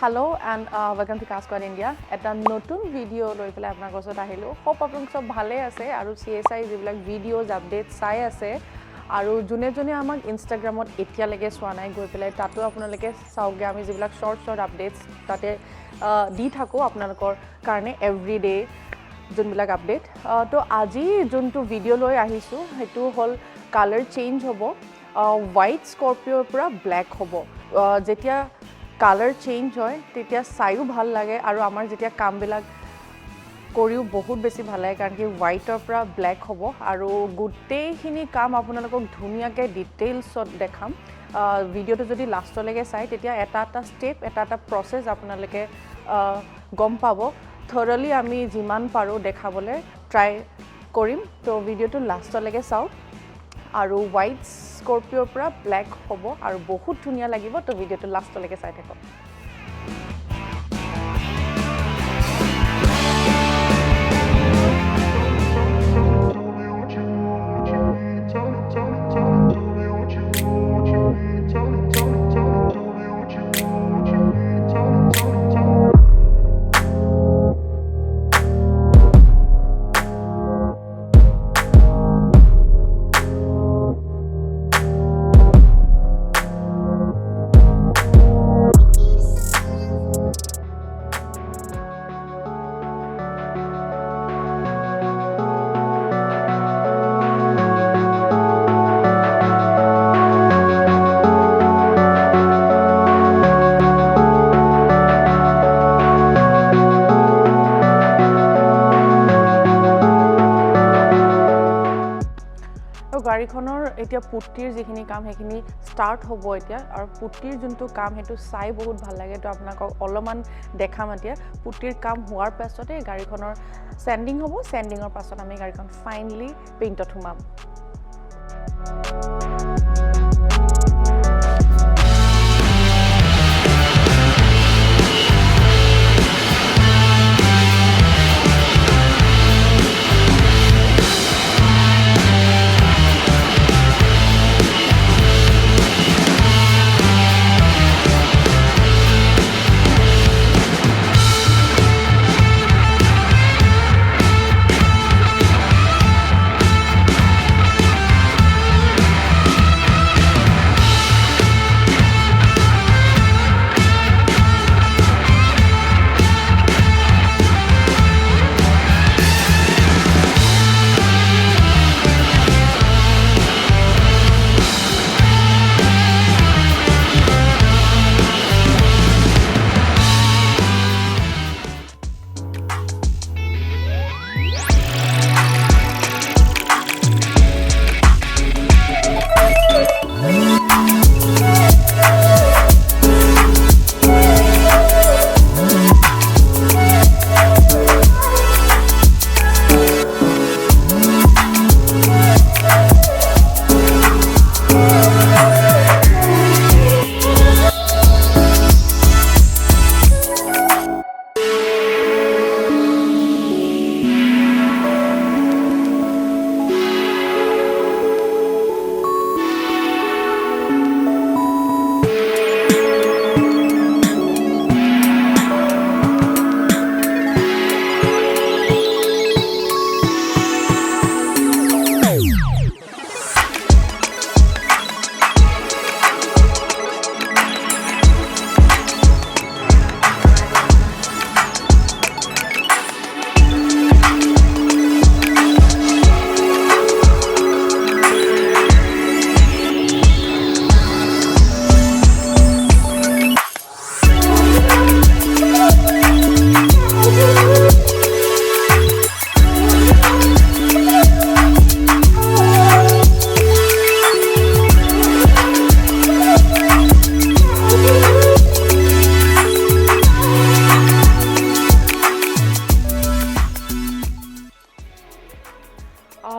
Hello and welcome to Cascade India. Eta notun video loi pele apnalok osot ahilo. Hope apnalok sob bhale ase aru CSI jibilak videos updates sai ase aru june amak Instagram ot etia lege swa nai goi pele tatu apnaloke sauge ami jibilak short updates tate di thako apnalokor karone every day junbilak update. To aji juntu video loi ahisu hetu hol color change hobo. White Scorpio pura black hobo. Jetia color change hoy tetia saiu bhal lage aru amar jetia kam bilak koriu bahut beshi bhal lage karon ki white or pura black hobo aru guttei khini kam apunalok dhuniya ke details ot dekham video to jodi last lege sai tetia eta step eta process apunaloke gom pabo thoroughly ami jiman paro dekhabole try korim to video to last lege sao aru white Scorpio pura black hobo aru bahut dhuniya lagibo to video to last leke sai thako গাড়ীখনৰ এতিয়া পুট্টিৰ যিখিনি কাম হেখিনি start হ'ব এতিয়া আৰু পুট্টিৰ যোনটো কাম হেতু চাই বহুত ভাল লাগে তো আপোনাক অলমান দেখাম এতিয়া পুট্টিৰ কাম হোৱাৰ পাছতে গাড়ীখনৰ স্যান্ডিং হ'ব স্যান্ডিংৰ পাছত আমি গাড়ীখন ফাইনালি পেইণ্টত হুমাম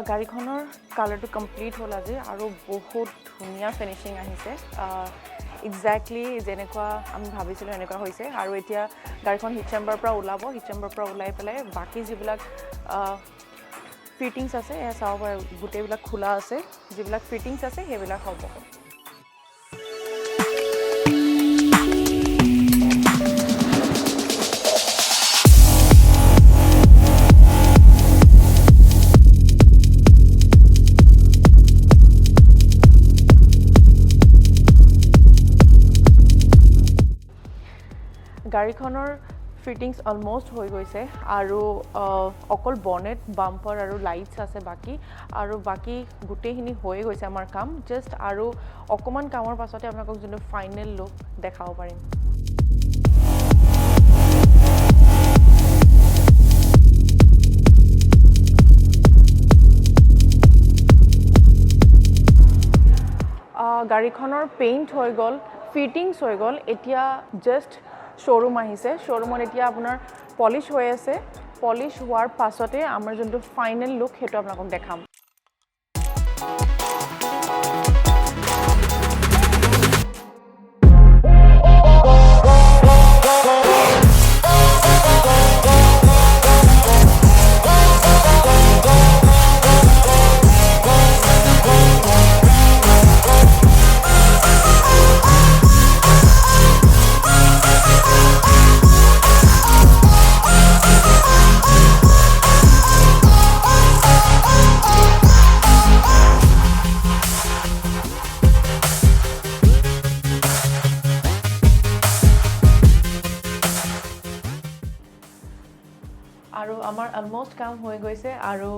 গাড়ীখনৰ কালাৰটো কমপ্লিট হ'ল আজি আৰু বহুত ধুনীয়া ফিনিশিং আহিছে এক্স্যাক্টলি যেনেকুৱা আমি ভাবিছিলো এনেকুৱা হৈছে আৰু এতিয়া গাড়ীখন হিট চেম্বাৰৰ পৰা ওলাব হিট চেম্বাৰৰ পৰা ওলাই পেলাই বাকি যিবিলাক ফিটিংছ আছে এ চাব পাৰে গুটেবিলাক খোলা আছে যিবিলাক ফিটিংছ আছে হেবিলাক হ'ব গাড়ীখনৰ ফিটিংস অলমোস্ট হৈ গৈছে আৰু অকল বনেট বাম্পাৰ আৰু লাইটস আছে বাকি আৰু বাকি গুটেইখিনি হৈ গৈছে আমাৰ কাম জাস্ট আৰু অকমান কামৰ পাছতে আপোনাক যোনটো ফাইনেল লুক দেখাব পাৰিম গাড়ীখনৰ পেইন্ট হৈ গল ফিটিংস হৈ গল এতিয়া জাস্ট শোৰুম আহিছে শোৰুমত এতিয়া আপোনাৰ পলিশ হৈ আছে পলিশ হোৱাৰ পাছতে আমাৰ যোনটো ফাইনেল লুক হেতু আপোনাক দেখাম আৰু আমাৰ অলমোস্ট কাম হৈ গৈছে আৰু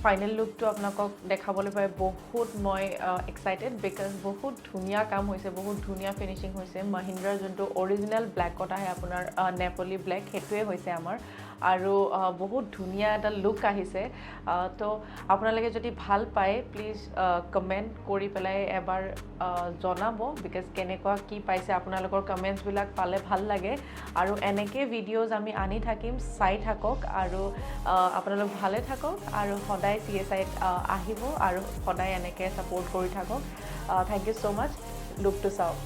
ফাইনেল লুকটো আপোনাক দেখাবলৈ পাই বহুত মই এক্সাইটেড বিকজ বহুত ধুনিয়া কাম হৈছে বহুত ধুনিয়া ফিনিশিং হৈছে মহিন্দ্ৰাৰ যোনটো অৰিজিনাল ব্ল্যাক কটা হে আপোনাৰ নেপলি ব্ল্যাক হেতুৱে হৈছে আমাৰ আৰু বহুত ধুনিয়া এটা লুক আহিছে তো আপোনালোকে যদি ভাল পায় প্লিজ কমেন্ট কৰি পেলাই এবাৰ জনাব বিকজ কেনেকুৱা কি পাইছে আপোনালোকৰ কমেন্টছ বিলাক পালে ভাল লাগে আৰু এনেকে ভিডিওজ আমি আনি থাকিম চাই থাকক আৰু আপোনালোক ভালে থাকক আৰু সদায় CSI আহিব আৰু সদায় এনেকে সাপোৰ্ট কৰি থাকক থ্যাংক ইউ সো মাচ লুকটো চাওক